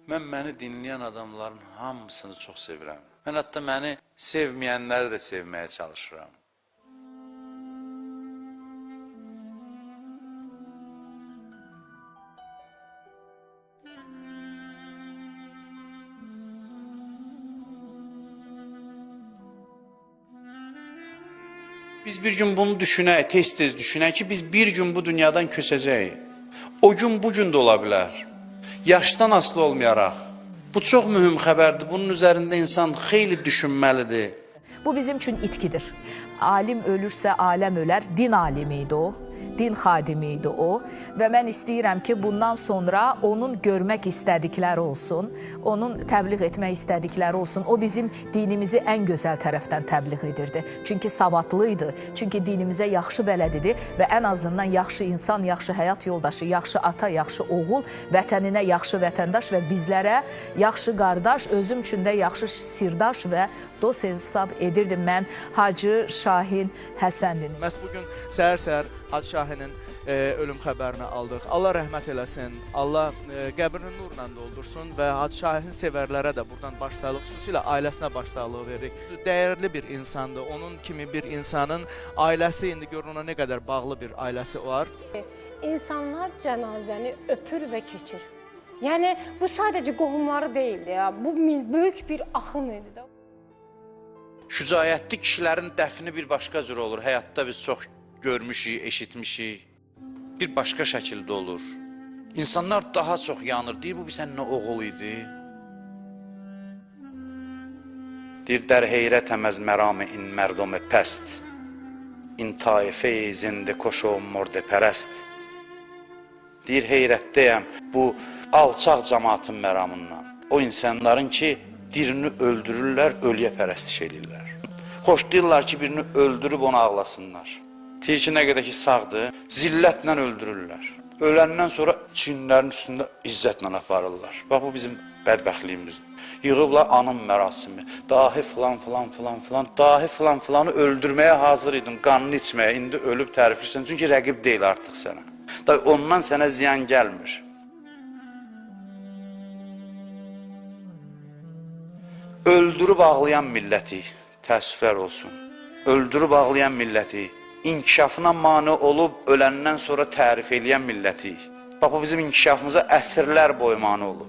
Mən məni dinləyən adamların hamısını çox sevirəm. Mən hətta məni sevməyənləri də sevməyə çalışıram. Biz bir gün bunu düşünək, tez-tez düşünək ki, biz bir gün bu dünyadan köçəcəyik. O gün bu gün də ola bilər. Yaşdan asılı olmayaraq. Bu çox mühüm xəbərdir. Bunun üzərində insan xeyli düşünməlidir. Bu bizim üçün itkidir. Alim ölürsə aləm ölər. Din alimi idi o. Din xadimi idi o və mən istəyirəm ki, bundan sonra onun görmək istədikləri olsun, onun təbliğ etmək istədikləri olsun. O bizim dinimizi ən gözəl tərəfdən təbliğ edirdi. Çünki savadlı idi, çünki dinimizə yaxşı bələd idi və ən azından yaxşı insan, yaxşı həyat yoldaşı, yaxşı ata, yaxşı oğul, vətəninə yaxşı vətəndaş və bizlərə yaxşı qardaş, özüm üçün də yaxşı sirdaş və dost hesab edirdim mən Hacı Şahin Həsənlini. Məhz bugün səhər-səhər Hacı Şahinin ölüm xəbərini aldıq. Allah rəhmət eləsin, Allah qəbrini nurla doldursun və Hacı Şahin sevərlərə də buradan başsağlığı, xüsusilə ailəsinə başsağlığı veririk. Dəyərli bir insandır. Onun kimi bir insanın ailəsi, indi görün ona nə qədər bağlı bir ailəsi var. İnsanlar cənazəni öpür və keçir. Yəni bu sadəcə qohumları deyildi ya. Bu böyük bir axın idi də. Şücaətli kişilərin dəfni bir başqa cür olur. Həyatda biz çox görmüşük, eşitmişik. Bir başqa şəkildə olur. İnsanlar daha çox yanır. Deyir, bu bir sənin oğul idi. Deyir, dər heyrət əməz mərami in mərdom pəst. İn taifə-i zində koşo morde pərəst. Deyir, heyrətdəyəm bu alçaq cəmaatın məramından. O insanların ki, birini öldürürlər, ölüyə pərəstiş edirlər. Xoş deyirlər ki, birini öldürüb onu ağlasınlar. Deyir ki, nə qədər ki, sağdır, zillətlə öldürürlər. Öləndən sonra çinlərin üstündə izzətlə aparırlar. Bax, bu bizim bədbəxtliyimizdir. Yığıblar anım mərasimi, dahi filan, dahi filanı öldürməyə hazır idin, qanını içməyə, indi ölüb təriflirsən, çünki rəqib deyil artıq sənə. Ondan sənə ziyan gəlmir. Öldürüb ağlayan milləti, təəssüflər olsun, öldürüb ağlayan milləti, inkişafına mane olub, öləndən sonra tərif eləyən milləti. Bax, bu bizim inkişafımıza əsrlər boyu mane olub.